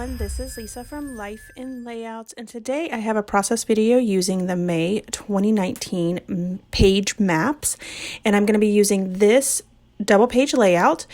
everyone, this is Lisa from Life in Layouts, and today I have a process video using the May 2019 page maps, and I'm going to be using this double page layout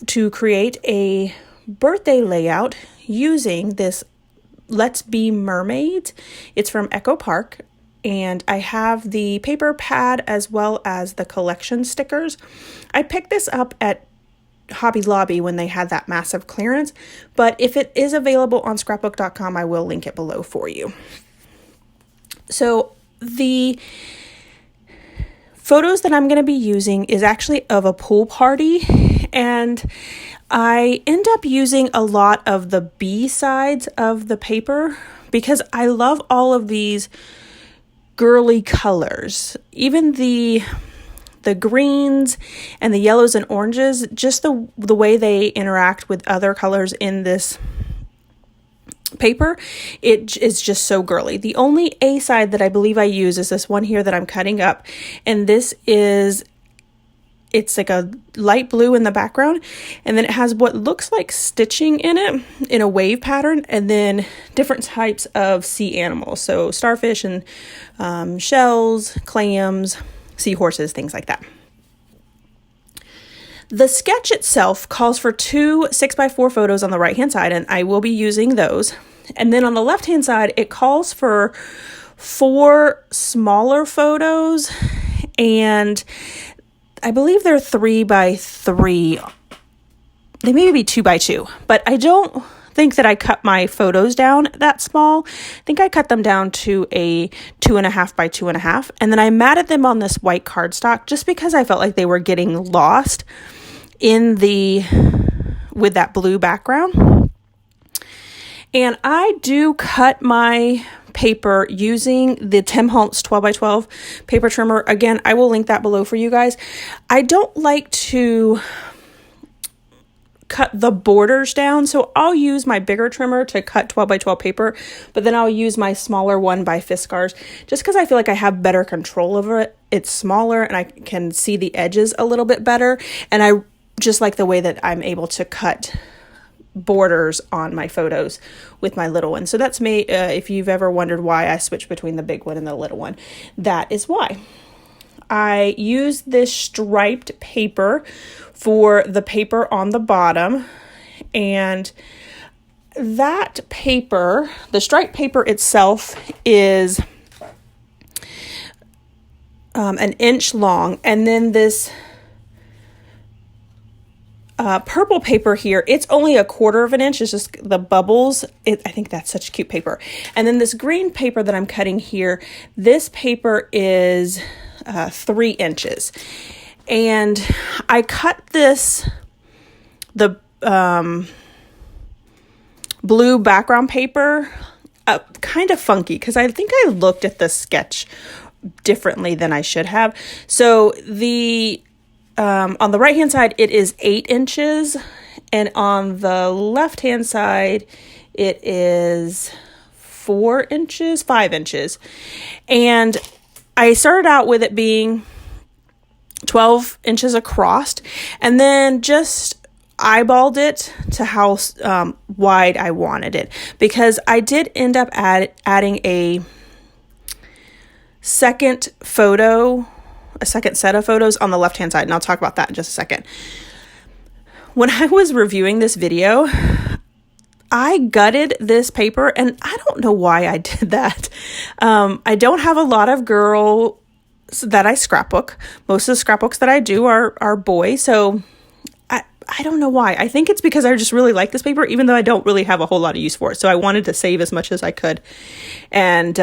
to create a birthday layout using this Let's Be Mermaids. It's from Echo Park, and I have the paper pad as well as the collection stickers. I picked this up at Hobby Lobby when they had that massive clearance, but if it is available on scrapbook.com, I will link it below for you. So the photos that I'm going to be using is actually of a pool party, and I end up using a lot of the B sides of the paper because I love all of these girly colors, even the greens and the yellows and oranges, just the way they interact with other colors in this paper, it is just so girly. The only A side that I believe I use is this one here that I'm cutting up, and this is, it's like a light blue in the background, and then it has what looks like stitching in it in a wave pattern, and then different types of sea animals, so starfish and shells, clams, seahorses, things like that. The sketch itself calls for 2 6x4 photos on the right hand side, and I will be using those. And then on the left hand side, it calls for 4 smaller photos, and I believe they're 3x3. They may be 2x2, but I don't think that I cut my photos down that small. I think I cut them down to a 2.5x2.5, and then I matted them on this white cardstock just because I felt like they were getting lost in with that blue background. And I do cut my paper using the Tim Holtz 12x12 paper trimmer. Again, I will link that below for you guys. I don't like to cut the borders down, so I'll use my bigger trimmer to cut 12x12 paper, but then I'll use my smaller one by Fiskars just because I feel like I have better control over it. It's smaller and I can see the edges a little bit better, and I just like the way that I'm able to cut borders on my photos with my little one. So that's me. If you've ever wondered why I switch between the big one and the little one, that is why. I use this striped paper for the paper on the bottom, and that paper, the striped paper itself, is an inch long, and then this purple paper here, it's only 1/4 of an inch. It's just the bubbles. I think that's such cute paper. And then this green paper that I'm cutting here, this paper is 3 inches. And I cut the blue background paper up kind of funky because I think I looked at the sketch differently than I should have. So on the right hand side, it is 8 inches, and on the left hand side, it is 5 inches. And I started out with it being 12 inches across, and then just eyeballed it to how wide I wanted it, because I did end up adding a second set of photos on the left hand side, and I'll talk about that in just a second. When I was reviewing this video, I gutted this paper, and I don't know why I did that. I don't have a lot of girls that I scrapbook. Most of the scrapbooks that I do are boys, so I don't know why. I think it's because I just really like this paper, even though I don't really have a whole lot of use for it. So I wanted to save as much as I could, and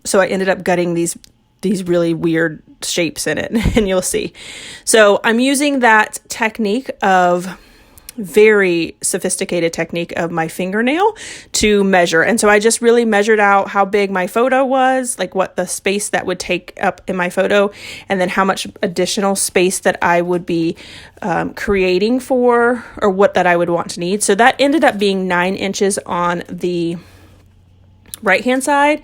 so I ended up gutting these really weird shapes in it, and you'll see. So I'm using that technique of very sophisticated technique of my fingernail to measure. And so I just really measured out how big my photo was, like what the space that would take up in my photo, and then how much additional space that I would be creating for, or what that I would want to need. So that ended up being 9 inches on the right hand side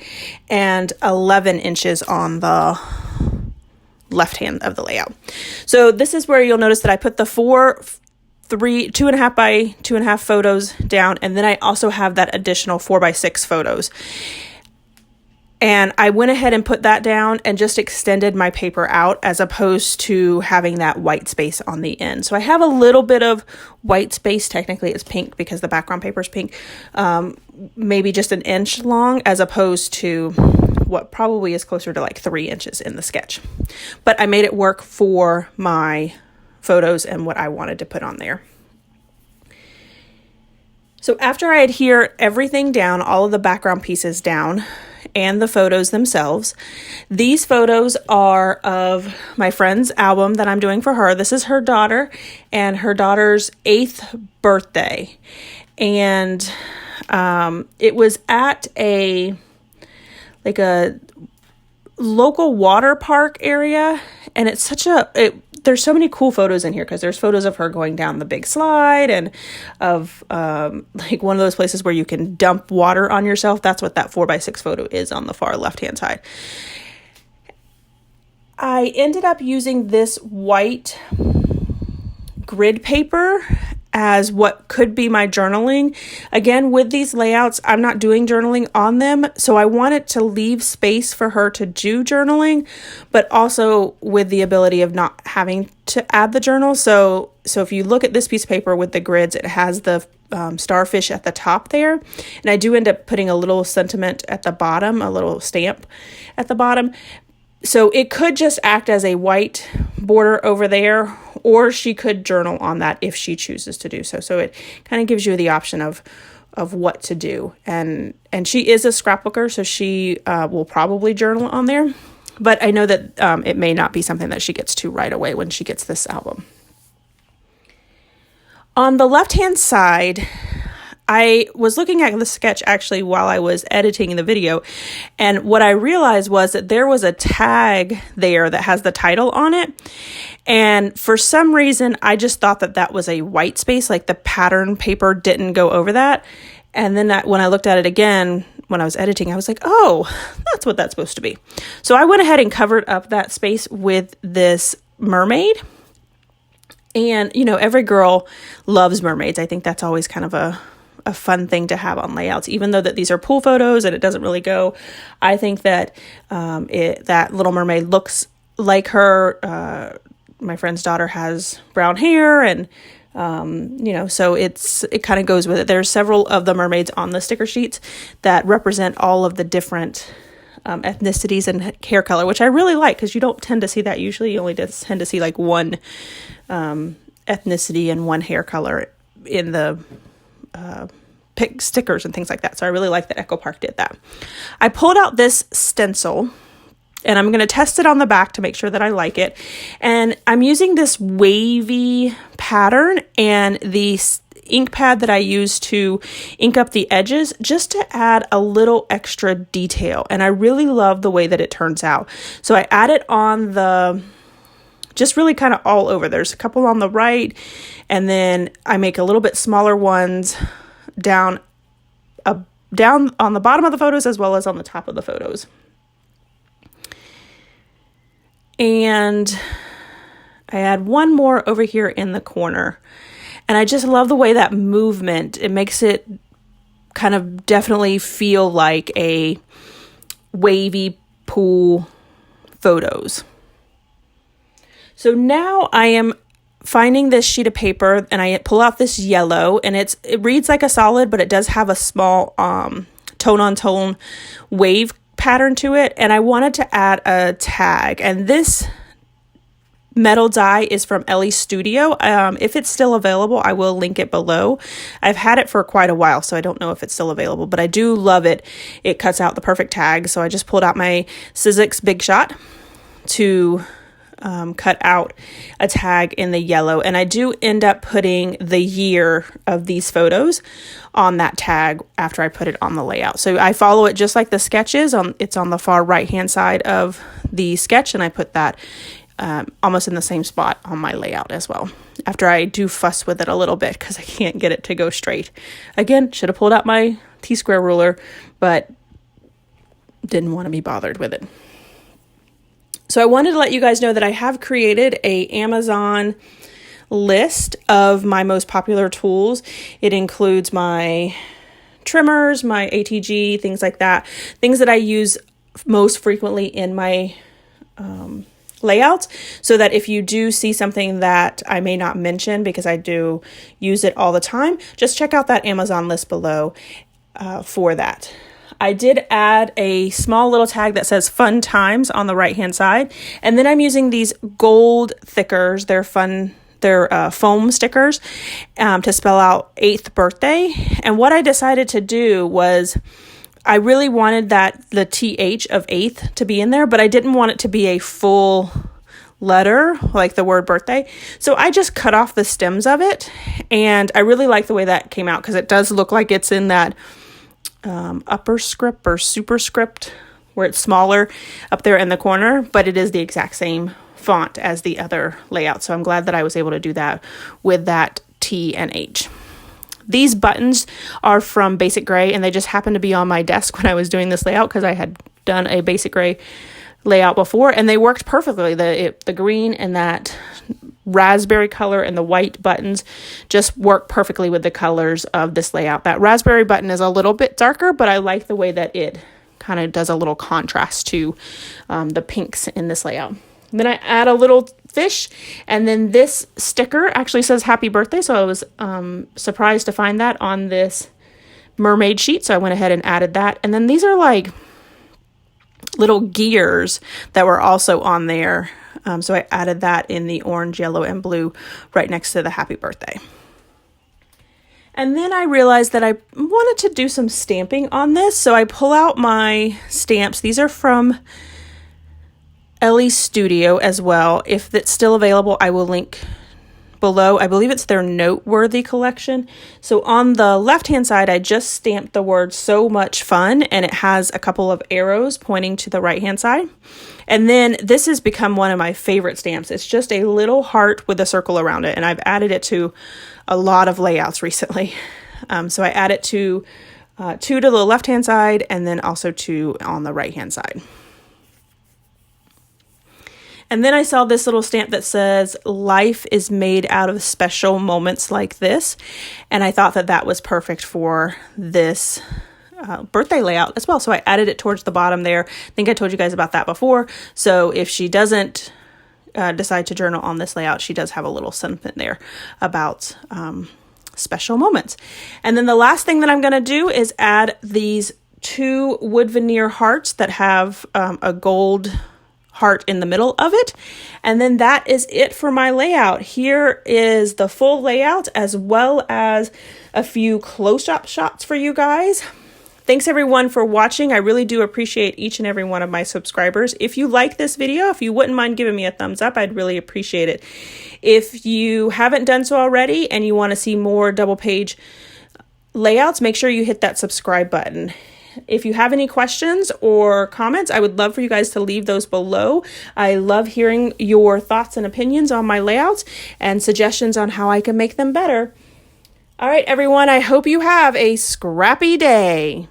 and 11 inches on the left hand of the layout. So this is where you'll notice that I put the 4 2.5 by 2.5 photos down. And then I also have that additional 4 by 6 photos. And I went ahead and put that down and just extended my paper out as opposed to having that white space on the end. So I have a little bit of white space. Technically it's pink because the background paper is pink. Maybe just 1 inch long as opposed to what probably is closer to like 3 inches in the sketch. But I made it work for my photos and what I wanted to put on there. So after I adhere everything down, all of the background pieces down, and the photos themselves. These photos are of my friend's album that I'm doing for her. This is her daughter and her daughter's 8th birthday. And it was at a local water park area. And it's there's so many cool photos in here because there's photos of her going down the big slide and of like one of those places where you can dump water on yourself. That's what that 4 by 6 photo is on the far left-hand side. I ended up using this white grid paper as what could be my journaling. Again, with these layouts, I'm not doing journaling on them, so I wanted to leave space for her to do journaling, but also with the ability of not having to add the journal. So if you look at this piece of paper with the grids, it has the starfish at the top there, and I do end up putting a little sentiment at the bottom, a little stamp at the bottom. So it could just act as a white border over there, or she could journal on that if she chooses to do so. So it kind of gives you the option of what to do. And she is a scrapbooker, so she will probably journal on there. But I know that it may not be something that she gets to right away when she gets this album. On the left-hand side, I was looking at the sketch actually while I was editing the video, and what I realized was that there was a tag there that has the title on it, and for some reason I just thought that that was a white space, like the pattern paper didn't go over that. And then when I looked at it again when I was editing, I was like, oh, that's what that's supposed to be. So I went ahead and covered up that space with this mermaid. And every girl loves mermaids. I think that's always kind of a fun thing to have on layouts, even though that these are pool photos and it doesn't really go. I think that that Little Mermaid looks like her. My friend's daughter has brown hair, and so it kind of goes with it. There's several of the mermaids on the sticker sheets that represent all of the different ethnicities and hair color, which I really like because you don't tend to see that usually. You only tend to see like one ethnicity and one hair color in the pick stickers and things like that. So I really like that Echo Park did that. I pulled out this stencil and I'm going to test it on the back to make sure that I like it. And I'm using this wavy pattern and the ink pad that I use to ink up the edges just to add a little extra detail. And I really love the way that it turns out. So I add it on just really kind of all over. There's a couple on the right, and then I make a little bit smaller ones down on the bottom of the photos as well as on the top of the photos. And I add one more over here in the corner. And I just love the way that movement, it makes it kind of definitely feel like a wavy pool photos. So now I am finding this sheet of paper and I pull out this yellow, and it reads like a solid, but it does have a small tone on tone wave pattern to it. And I wanted to add a tag, and this metal die is from Ellie's Studio. If it's still available, I will link it below. I've had it for quite a while, so I don't know if it's still available, but I do love it. It cuts out the perfect tag. So I just pulled out my Sizzix Big Shot to cut out a tag in the yellow, and I do end up putting the year of these photos on that tag after I put it on the layout. So I follow it just like the sketch is. It's on the far right hand side of the sketch, and I put that almost in the same spot on my layout as well, after I do fuss with it a little bit because I can't get it to go straight. Again, should have pulled out my T-square ruler, but didn't want to be bothered with it. So I wanted to let you guys know that I have created a Amazon list of my most popular tools. It includes my trimmers, my ATG, things like that, things that I use most frequently in my layouts, so that if you do see something that I may not mention because I do use it all the time, just check out that Amazon list below for that. I did add a small little tag that says fun times on the right hand side, and then I'm using these gold thickers. They're foam stickers to spell out 8th birthday. And what I decided to do was, I really wanted the TH of 8th to be in there, but I didn't want it to be a full letter like the word birthday. So I just cut off the stems of it, and I really like the way that came out because it does look like it's in that upper script or superscript where it's smaller up there in the corner, but it is the exact same font as the other layout. So I'm glad that I was able to do that with that T and H. These buttons are from Basic Gray, and they just happened to be on my desk when I was doing this layout because I had done a Basic Gray layout before, and they worked perfectly. The green and that raspberry color and the white buttons just work perfectly with the colors of this layout. That raspberry button is a little bit darker, but I like the way that it kind of does a little contrast to the pinks in this layout. Then I add a little fish, and then this sticker actually says happy birthday, so I was surprised to find that on this mermaid sheet, so I went ahead and added that. And then these are like little gears that were also on there, so I added that in the orange, yellow, and blue right next to the happy birthday. And then I realized that I wanted to do some stamping on this, so I pull out my stamps. These are from Ellie's Studio as well. If it's still available, I will link below. I believe it's their Noteworthy collection. So on the left-hand side, I just stamped the word so much fun, and it has a couple of arrows pointing to the right-hand side. And then this has become one of my favorite stamps. It's just a little heart with a circle around it, and I've added it to a lot of layouts recently. So I add it to 2 to the left-hand side, and then also 2 on the right-hand side. And then I saw this little stamp that says, life is made out of special moments like this. And I thought that that was perfect for this birthday layout as well. So I added it towards the bottom there. I think I told you guys about that before. So if she doesn't decide to journal on this layout, she does have a little sentiment there about special moments. And then the last thing that I'm going to do is add these 2 wood veneer hearts that have a gold heart in the middle of it. And then that is it for my layout. Here is the full layout as well as a few close-up shots for you guys. Thanks everyone for watching. I really do appreciate each and every one of my subscribers. If you like this video, if you wouldn't mind giving me a thumbs up, I'd really appreciate it. If you haven't done so already and you want to see more double page layouts, make sure you hit that subscribe button. If you have any questions or comments, I would love for you guys to leave those below. I love hearing your thoughts and opinions on my layouts and suggestions on how I can make them better. All right, everyone, I hope you have a scrappy day.